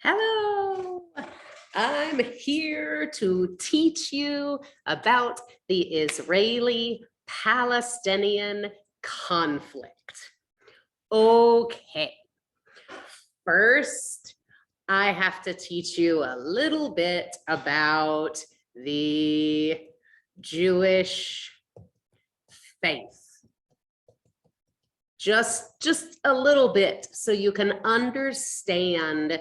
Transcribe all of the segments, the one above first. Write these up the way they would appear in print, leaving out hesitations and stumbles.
Hello, I'm here to teach you about the Israeli-Palestinian conflict. Okay, first, I have to teach you a little bit about the Jewish faith. Just a little bit so you can understand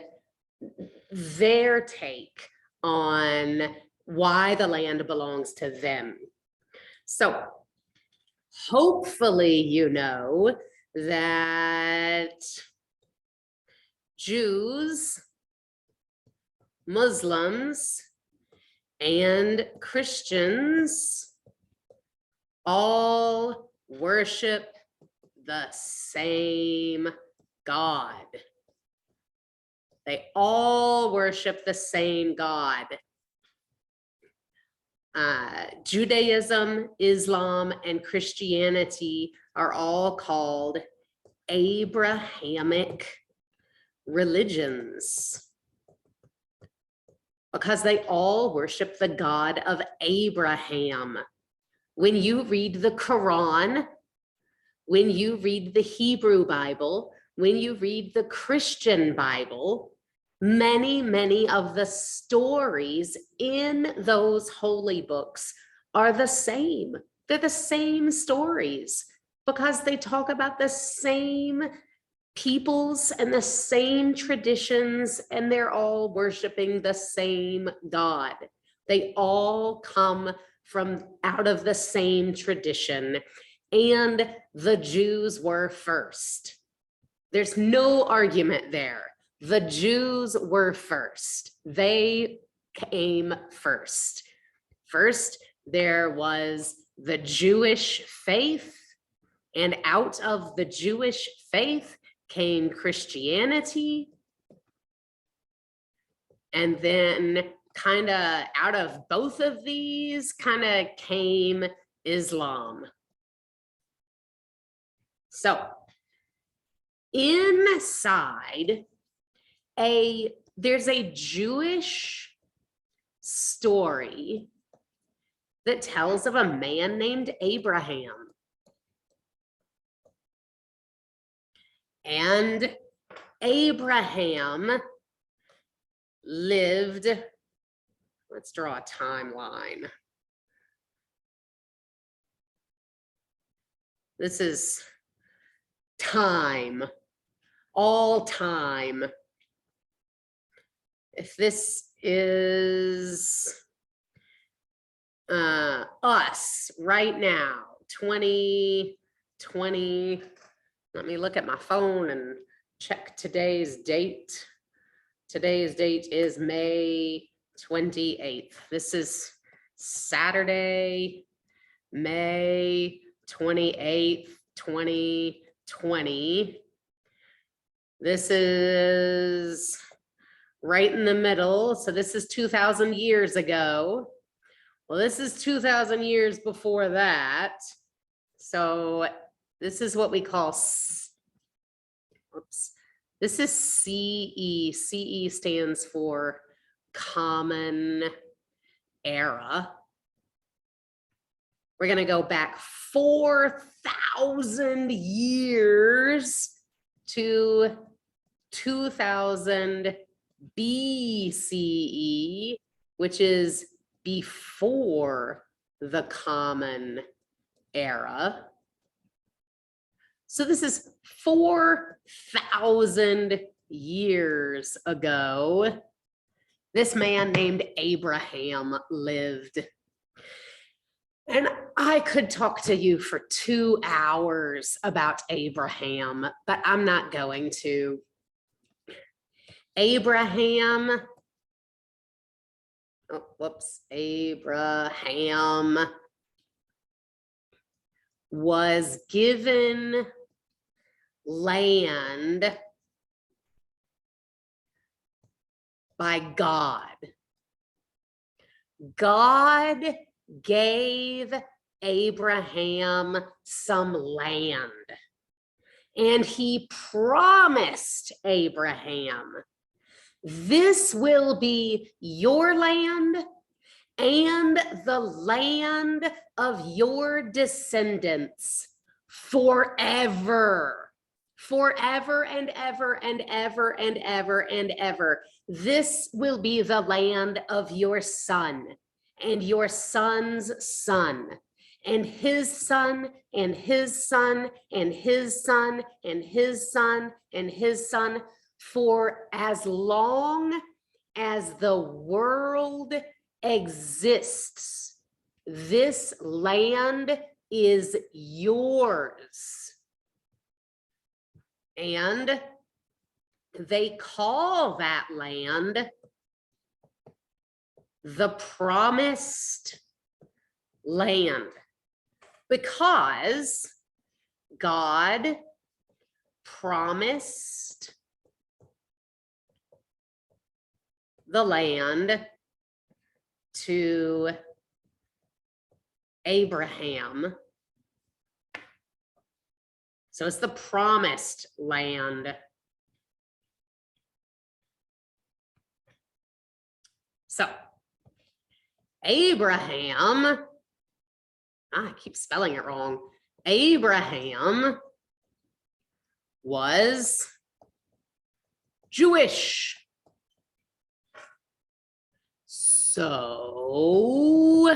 their take on why the land belongs to them. So hopefully you know that Jews, Muslims, and Christians all worship the same God. They all worship the same God. Judaism, Islam, and Christianity are all called Abrahamic religions because they all worship the God of Abraham. When you read the Quran, when you read the Hebrew Bible, when you read the Christian Bible, many of the stories in those holy books are the same. They're the same stories because they talk about the same peoples and the same traditions, and they're all worshiping the same God. They all come from out of the same tradition, and the Jews were first. There's no argument there. The Jews were first. They came first. First, there was the Jewish faith, and out of the Jewish faith came Christianity. And then kind of out of both of these kind of came Islam. So inside there's a Jewish story that tells of a man named Abraham. And Abraham lived, let's draw a timeline. This is time, all time. If this is us right now, 2020, let me look at my phone and check today's date. Today's date is May 28th. This is Saturday, May 28th, 2020. This is right in the middle. So this is 2,000 years ago. Well, this is 2,000 years before that. So this is what we call, this is CE. CE stands for Common Era. We're going to go back 4,000 years to 2000 BCE, which is before the Common Era. So this is 4,000 years ago. This man named Abraham lived. And I could talk to you for 2 hours about Abraham, but I'm not going to. Abraham was given land by God. God gave Abraham some land, and he promised Abraham This will be your land and the land of your descendants forever. Forever and ever and ever and ever and ever. This will be the land of your son and your son's son and his son and his son and his son and his son and his son for as long as the world exists. This land is yours. And they call that land the promised land because God promised the land to Abraham. So it's the promised land. So Abraham, I keep spelling it wrong. Abraham was Jewish. So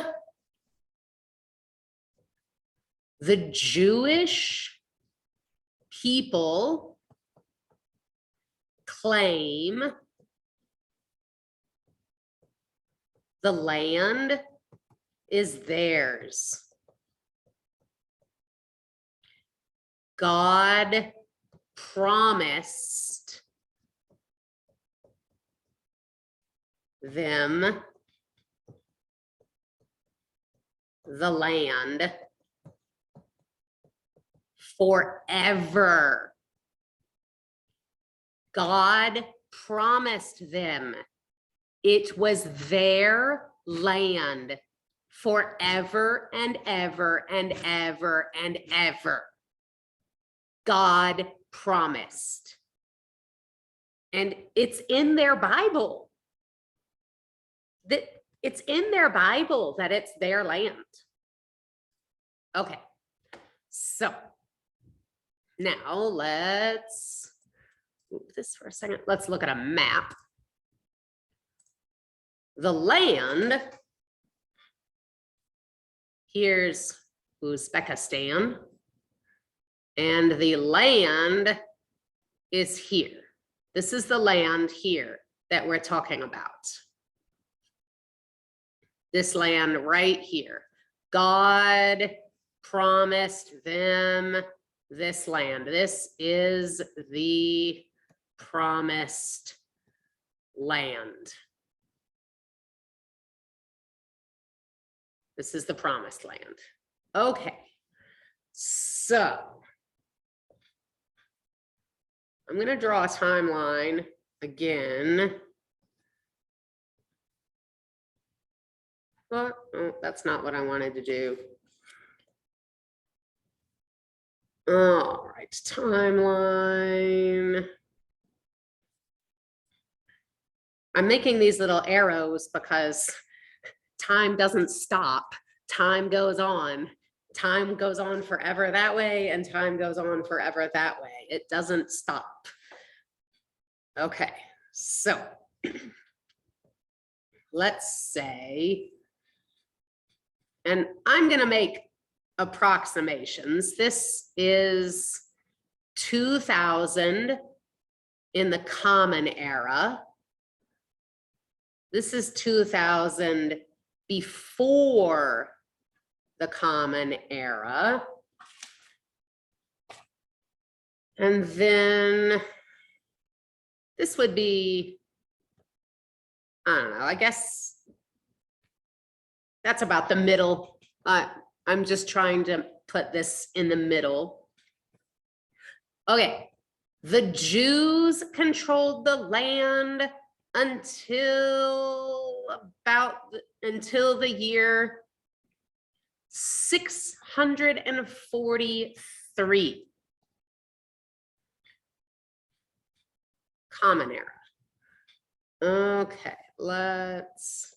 the Jewish people claim the land is theirs. God promised them the land forever. God promised them it was their land forever and ever and ever and ever. God promised. And it's in their Bible. It's in their Bible that it's their land. Okay, so now let's move this for a second. Let's look at a map. The land, here's Uzbekistan, and the land is here. This is the land here that we're talking about. This land right here. God promised them this land. This is the promised land. This is the promised land. Okay, so I'm going to draw a timeline again. But oh, that's not what I wanted to do. All right, timeline. I'm making these little arrows because time doesn't stop. Time goes on. Time goes on forever that way, and time goes on forever that way. It doesn't stop. Okay, so let's say, and I'm going to make approximations. This is 2000 in the Common Era. This is 2000 before the Common Era. And then this would be, I don't know, I guess that's about the middle. I'm just trying to put this in the middle. Okay, the Jews controlled the land until the year 643. Common Era. Okay, let's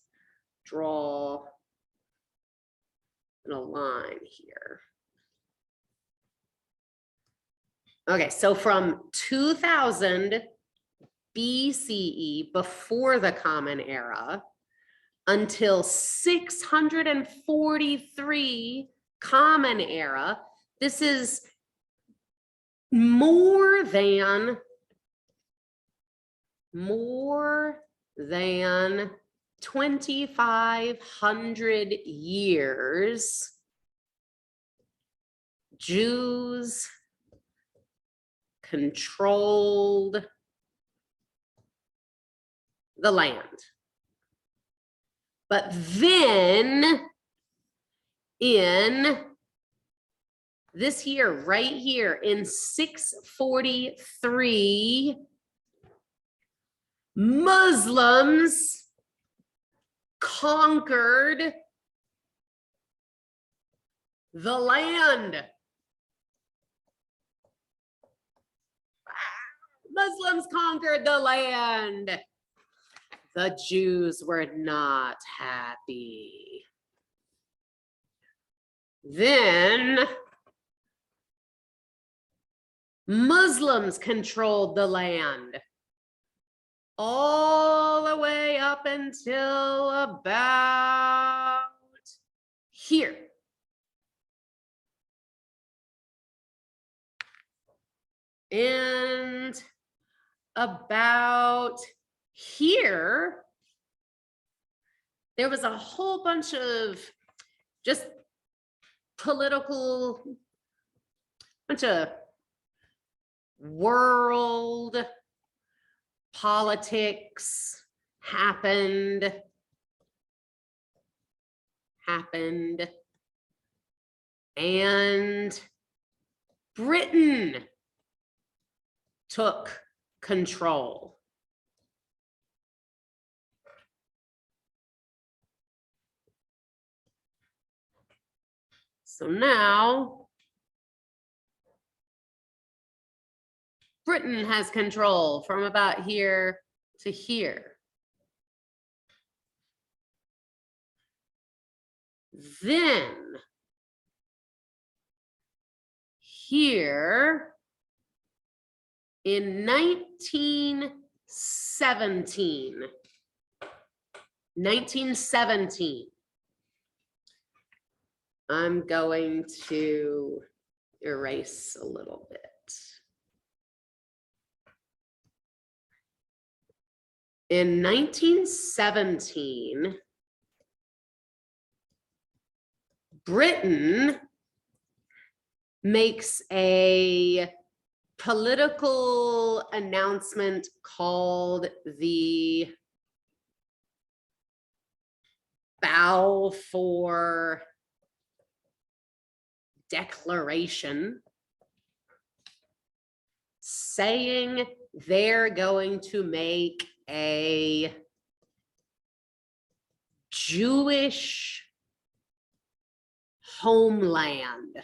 draw a line here. Okay, so from 2000 BCE, before the Common Era, until 643 Common Era, this is more than 2,500 years Jews controlled the land. But then in this year, right here in 643, Muslims conquered the land. Muslims conquered the land. The Jews were not happy. Then Muslims controlled the land all the way up until about here. And about here, there was a whole bunch of just political, bunch of world politics happened. And Britain took control. So now Britain has control from about here to here. Then here in 1917, I'm going to erase a little bit. In 1917, Britain makes a political announcement called the Balfour Declaration, saying they're going to make a Jewish homeland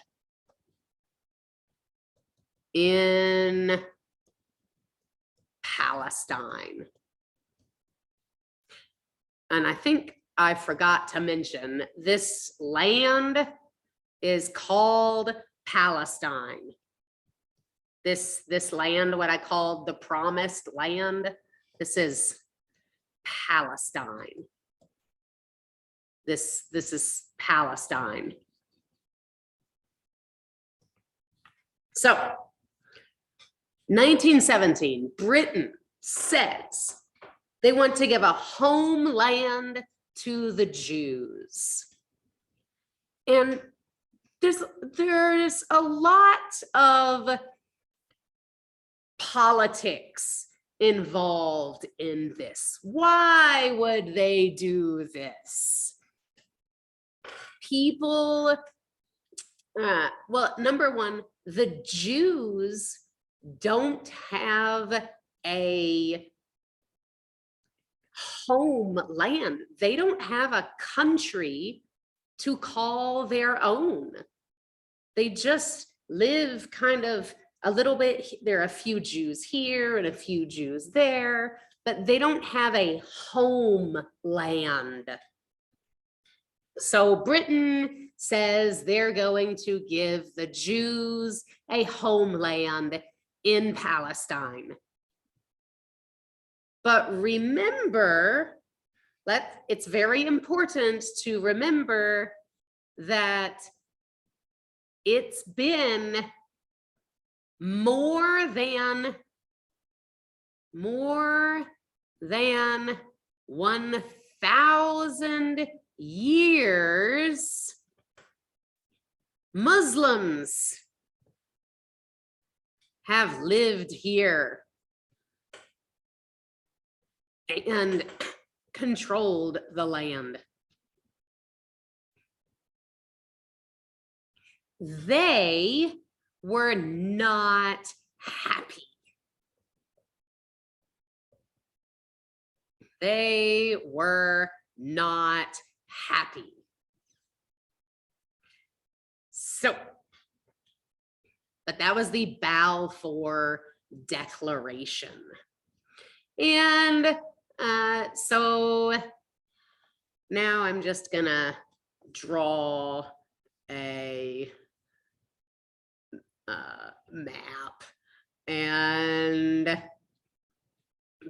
in Palestine. And I think I forgot to mention, this land is called Palestine. This land, what I called the promised land, this is Palestine. This is Palestine. So 1917, Britain says they want to give a homeland to the Jews. And there's a lot of politics involved in this. Why would they do this? People, well, number one, the Jews don't have a homeland. They don't have a country to call their own. They just live kind of a little bit, there are a few Jews here and a few Jews there, but they don't have a homeland. So Britain says they're going to give the Jews a homeland in Palestine. But remember, it's very important to remember that it's been more than 1,000 years Muslims have lived here and controlled the land. They were not happy. They were not happy. So, but that was the Balfour Declaration. And so now I'm just gonna draw a map, and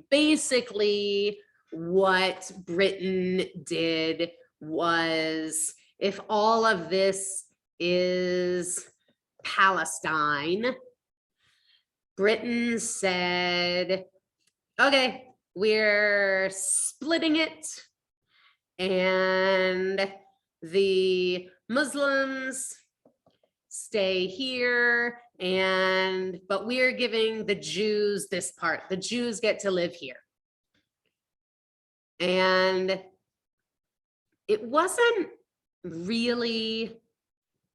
basically what Britain did was, if all of this is Palestine, Britain said, okay, we're splitting it, and the Muslims stay here, but we're giving the Jews this part. The Jews get to live here. And it wasn't really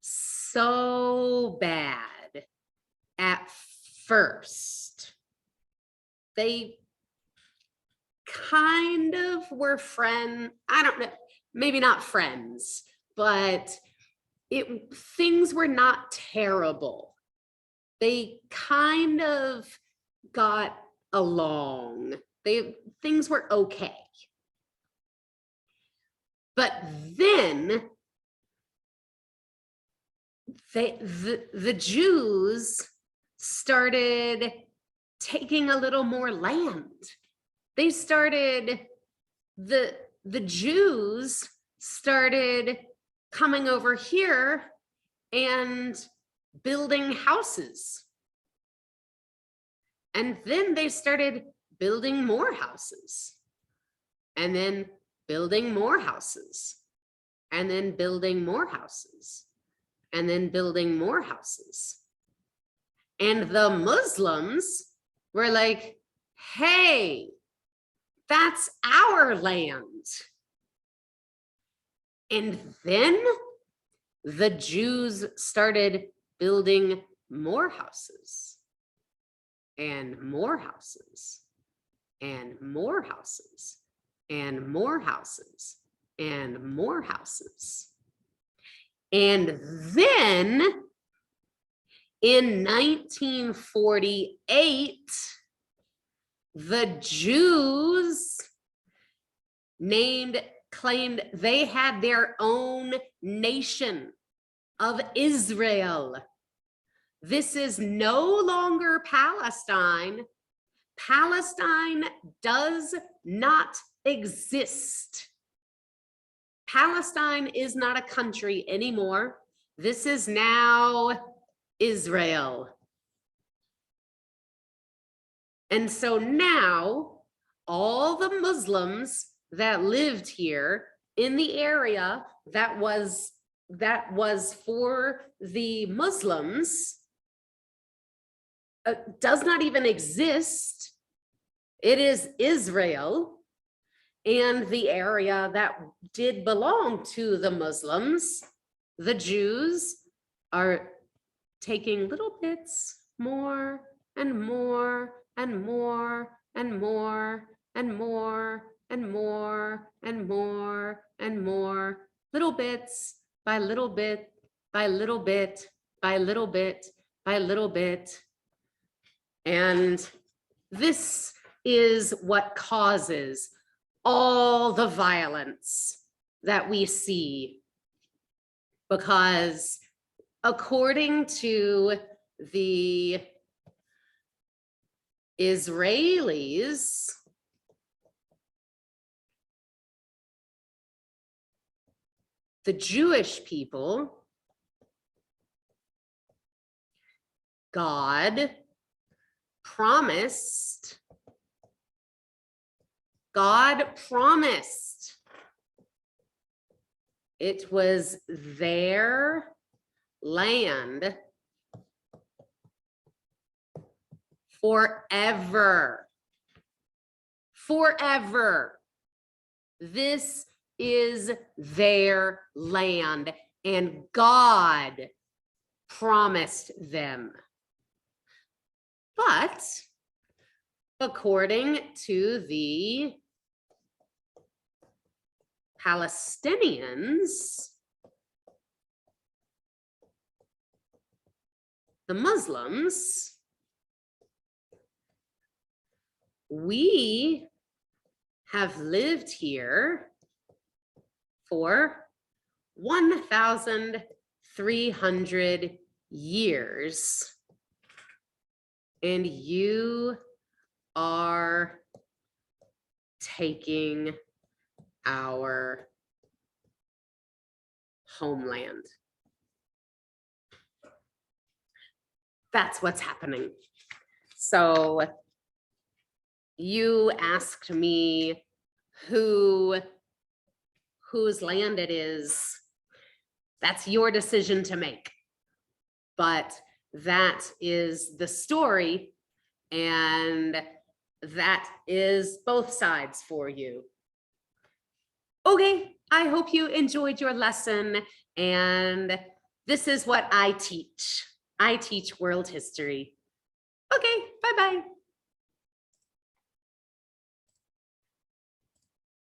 so bad at first. They kind of were I don't know, maybe not friends, but things were not terrible. They kind of got along. Things were okay. But then the Jews started taking a little more land. The Jews started coming over here and building houses. And then they started building more houses, and then building more houses, and then building more houses, and then building more houses. And the Muslims were like, hey, that's our land. And then the Jews started building more houses, and more houses, and more houses, and more houses, and more houses. And then in 1948, the Jews claimed they had their own nation of Israel. This is no longer Palestine. Palestine does not exist. Palestine is not a country anymore. This is now Israel. And so now all the Muslims that lived here in the area that was for the Muslims does not even exist. It is Israel, and the area that did belong to the Muslims, the Jews, are taking little bits, more and more and more and more and more and more and more and more, little bits by little bit by little bit by little bit by little bit. And this is what causes all the violence that we see, because according to the Israelis, the Jewish people, God promised it was their land forever. Forever. This is their land, and God promised them. But according to the Palestinians, the Muslims, we have lived here for 1,300 years, and you are taking our homeland. That's what's happening. So you asked me whose land it is. That's your decision to make. But that is the story, and that is both sides for you. Okay, I hope you enjoyed your lesson, and this is what I teach. I teach world history. Okay, bye-bye.